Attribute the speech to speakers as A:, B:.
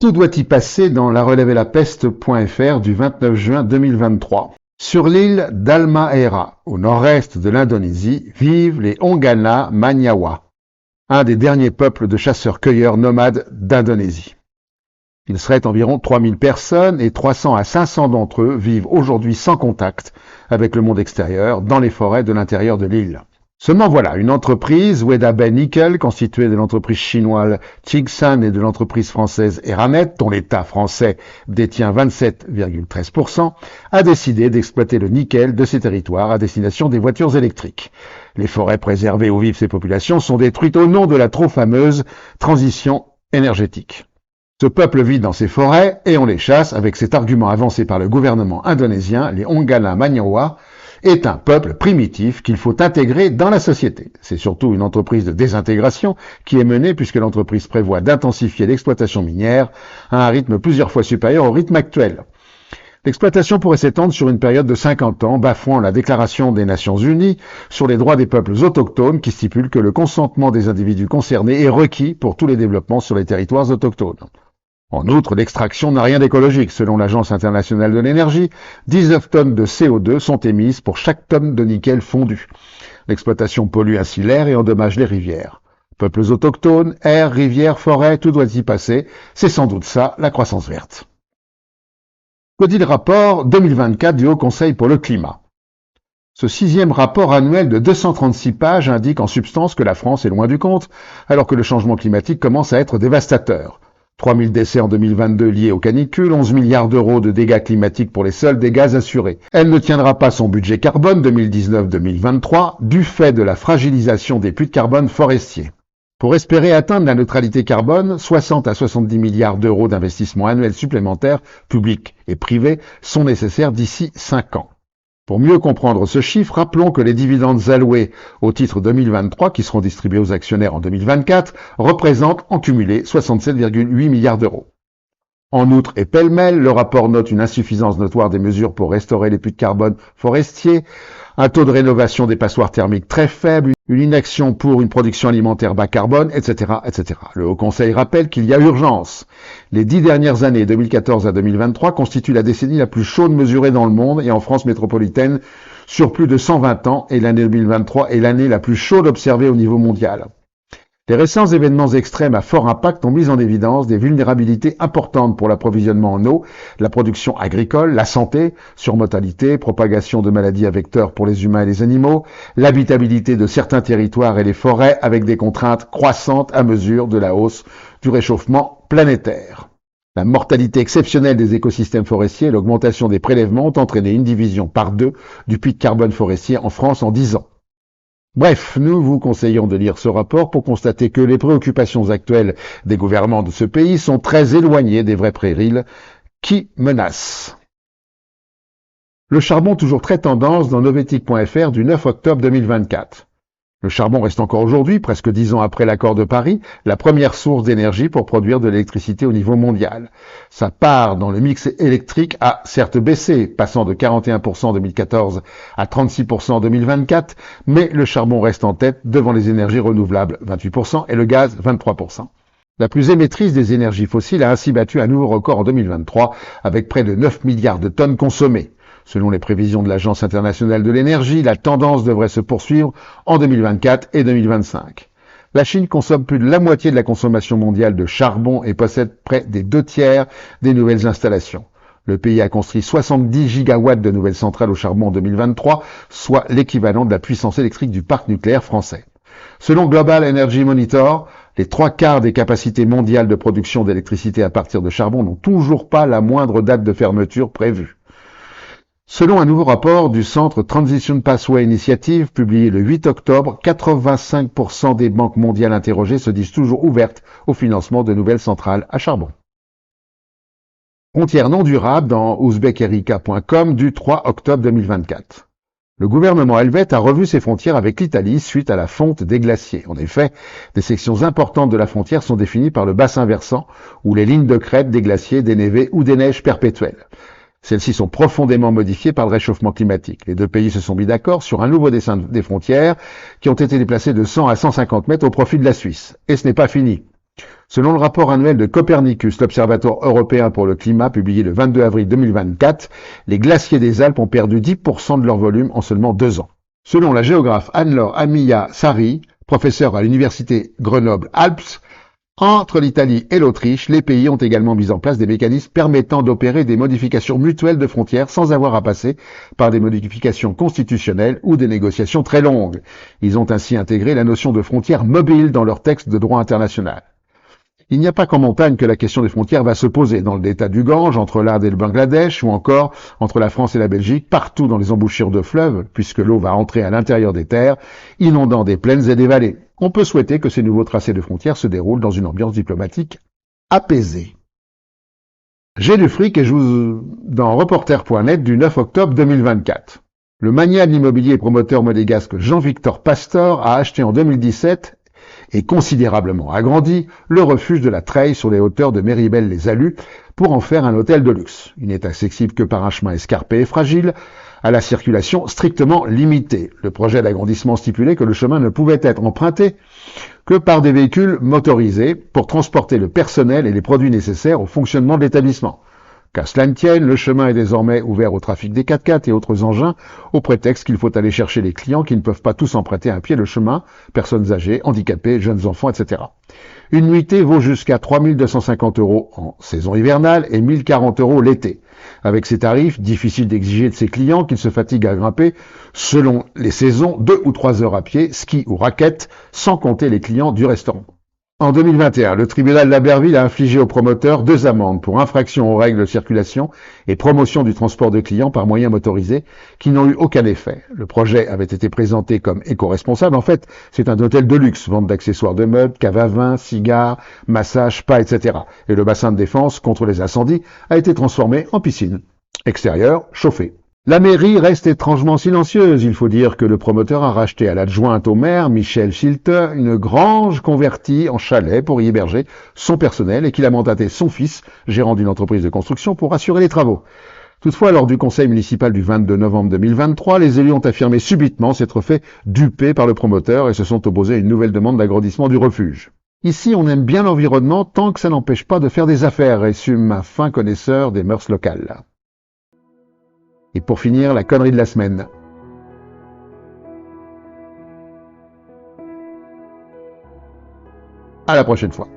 A: Tout doit y passer dans la relèvelapeste.fr du 29 juin 2023. Sur l'île d'Halmahera, au nord-est de l'Indonésie, vivent les Ongana Manyawa, un des derniers peuples de chasseurs-cueilleurs nomades d'Indonésie. Il serait environ 3000 personnes et 300 à 500 d'entre eux vivent aujourd'hui sans contact avec le monde extérieur dans les forêts de l'intérieur de l'île. Seulement voilà, une entreprise, Weda Bay Nickel, constituée de l'entreprise chinoise Tsingshan et de l'entreprise française Eramet, dont l'État français détient 27,13%, a décidé d'exploiter le nickel de ces territoires à destination des voitures électriques. Les forêts préservées où vivent ces populations sont détruites au nom de la trop fameuse transition énergétique. Ce peuple vit dans ces forêts et on les chasse avec cet argument avancé par le gouvernement indonésien, les Ongana Manyawa, est un peuple primitif qu'il faut intégrer dans la société. C'est surtout une entreprise de désintégration qui est menée puisque l'entreprise prévoit d'intensifier l'exploitation minière à un rythme plusieurs fois supérieur au rythme actuel. L'exploitation pourrait s'étendre sur une période de 50 ans, bafouant la Déclaration des Nations Unies sur les droits des peuples autochtones qui stipule que le consentement des individus concernés est requis pour tous les développements sur les territoires autochtones. En outre, l'extraction n'a rien d'écologique. Selon l'Agence internationale de l'énergie, 19 tonnes de CO2 sont émises pour chaque tonne de nickel fondu. L'exploitation pollue ainsi l'air et endommage les rivières. Peuples autochtones, air, rivières, forêts, tout doit y passer. C'est sans doute ça, la croissance verte. Que dit le rapport 2024 du Haut Conseil pour le climat? Ce 6e rapport annuel de 236 pages indique en substance que la France est loin du compte, alors que le changement climatique commence à être dévastateur. 3000 décès en 2022 liés aux canicules, 11 milliards d'euros de dégâts climatiques pour les seuls dégâts assurés. Elle ne tiendra pas son budget carbone 2019-2023 du fait de la fragilisation des puits de carbone forestiers. Pour espérer atteindre la neutralité carbone, 60 à 70 milliards d'euros d'investissements annuels supplémentaires, publics et privés, sont nécessaires d'ici 5 ans. Pour mieux comprendre ce chiffre, rappelons que les dividendes alloués au titre 2023, qui seront distribués aux actionnaires en 2024, représentent en cumulé 67,8 milliards d'euros. En outre, et pêle-mêle, le rapport note une insuffisance notoire des mesures pour restaurer les puits de carbone forestiers, un taux de rénovation des passoires thermiques très faible, une inaction pour une production alimentaire bas carbone, etc., etc. Le Haut Conseil rappelle qu'il y a urgence. Les 10 dernières années, 2014 à 2023, constituent la décennie la plus chaude mesurée dans le monde et en France métropolitaine sur plus de 120 ans, et l'année 2023 est l'année la plus chaude observée au niveau mondial. Les récents événements extrêmes à fort impact ont mis en évidence des vulnérabilités importantes pour l'approvisionnement en eau, la production agricole, la santé, surmortalité, propagation de maladies à vecteurs pour les humains et les animaux, l'habitabilité de certains territoires et les forêts avec des contraintes croissantes à mesure de la hausse du réchauffement planétaire. La mortalité exceptionnelle des écosystèmes forestiers et l'augmentation des prélèvements ont entraîné une division par 2 du puits de carbone forestier en France en 10 ans. Bref, nous vous conseillons de lire ce rapport pour constater que les préoccupations actuelles des gouvernements de ce pays sont très éloignées des vrais périls qui menacent. Le charbon toujours très tendance dans novetic.fr du 9 octobre 2024. Le charbon reste encore aujourd'hui, presque 10 ans après l'accord de Paris, la première source d'énergie pour produire de l'électricité au niveau mondial. Sa part dans le mix électrique a certes baissé, passant de 41% en 2014 à 36% en 2024, mais le charbon reste en tête devant les énergies renouvelables, 28%, et le gaz, 23%. La plus émettrice des énergies fossiles a ainsi battu un nouveau record en 2023, avec près de 9 milliards de tonnes consommées. Selon les prévisions de l'Agence internationale de l'énergie, la tendance devrait se poursuivre en 2024 et 2025. La Chine consomme plus de la moitié de la consommation mondiale de charbon et possède près des 2/3 des nouvelles installations. Le pays a construit 70 gigawatts de nouvelles centrales au charbon en 2023, soit l'équivalent de la puissance électrique du parc nucléaire français. Selon Global Energy Monitor, les 3/4 des capacités mondiales de production d'électricité à partir de charbon n'ont toujours pas la moindre date de fermeture prévue. Selon un nouveau rapport du Centre Transition Pathway Initiative, publié le 8 octobre, 85% des banques mondiales interrogées se disent toujours ouvertes au financement de nouvelles centrales à charbon. Frontières non durables dans ouzbekerika.com du 3 octobre 2024. Le gouvernement helvète a revu ses frontières avec l'Italie suite à la fonte des glaciers. En effet, des sections importantes de la frontière sont définies par le bassin versant ou les lignes de crête des glaciers, des névés ou des neiges perpétuelles. Celles-ci sont profondément modifiées par le réchauffement climatique. Les deux pays se sont mis d'accord sur un nouveau dessin des frontières qui ont été déplacées de 100 à 150 mètres au profit de la Suisse. Et ce n'est pas fini. Selon le rapport annuel de Copernicus, l'Observatoire européen pour le climat, publié le 22 avril 2024, les glaciers des Alpes ont perdu 10% de leur volume en seulement 2 ans. Selon la géographe Anne-Laure Amia-Sari, professeure à l'université Grenoble-Alpes, entre l'Italie et l'Autriche, les pays ont également mis en place des mécanismes permettant d'opérer des modifications mutuelles de frontières sans avoir à passer par des modifications constitutionnelles ou des négociations très longues. Ils ont ainsi intégré la notion de frontière mobile dans leur texte de droit international. Il n'y a pas qu'en montagne que la question des frontières va se poser, dans le delta du Gange, entre l'Inde et le Bangladesh, ou encore entre la France et la Belgique, partout dans les embouchures de fleuves, puisque l'eau va entrer à l'intérieur des terres, inondant des plaines et des vallées. On peut souhaiter que ces nouveaux tracés de frontières se déroulent dans une ambiance diplomatique apaisée. J'ai du fric et je vous dans reporter.net du 9 octobre 2024. Le magnat de l'immobilier et promoteur monégasque Jean-Victor Pastor a acheté en 2017 et considérablement agrandi le refuge de la Treille sur les hauteurs de Méribel-les-Alus pour en faire un hôtel de luxe. Il n'est accessible que par un chemin escarpé et fragile, à la circulation strictement limitée. Le projet d'agrandissement stipulait que le chemin ne pouvait être emprunté que par des véhicules motorisés pour transporter le personnel et les produits nécessaires au fonctionnement de l'établissement. Qu'à cela ne tienne, le chemin est désormais ouvert au trafic des 4x4 et autres engins, au prétexte qu'il faut aller chercher les clients qui ne peuvent pas tous emprunter à pied le chemin, personnes âgées, handicapées, jeunes enfants, etc. Une nuitée vaut jusqu'à 3 250 € en saison hivernale et 1 040 € l'été. Avec ces tarifs, difficile d'exiger de ses clients qu'ils se fatiguent à grimper, selon les saisons, 2 ou 3 heures à pied, ski ou raquettes, sans compter les clients du restaurant. En 2021, le tribunal d'Albertville a infligé aux promoteurs 2 amendes pour infraction aux règles de circulation et promotion du transport de clients par moyens motorisés qui n'ont eu aucun effet. Le projet avait été présenté comme éco-responsable. En fait, c'est un hôtel de luxe, vente d'accessoires de meubles, cave à vin, cigares, massage, spa, etc. Et le bassin de défense contre les incendies a été transformé en piscine. Extérieur, chauffé. La mairie reste étrangement silencieuse. Il faut dire que le promoteur a racheté à l'adjointe au maire, Michel Schilte, une grange convertie en chalet pour y héberger son personnel et qu'il a mandaté son fils, gérant d'une entreprise de construction, pour assurer les travaux. Toutefois, lors du conseil municipal du 22 novembre 2023, les élus ont affirmé subitement s'être fait duper par le promoteur et se sont opposés à une nouvelle demande d'agrandissement du refuge. Ici, on aime bien l'environnement tant que ça n'empêche pas de faire des affaires, résume un fin connaisseur des mœurs locales. Et pour finir, la connerie de la semaine. À la prochaine fois.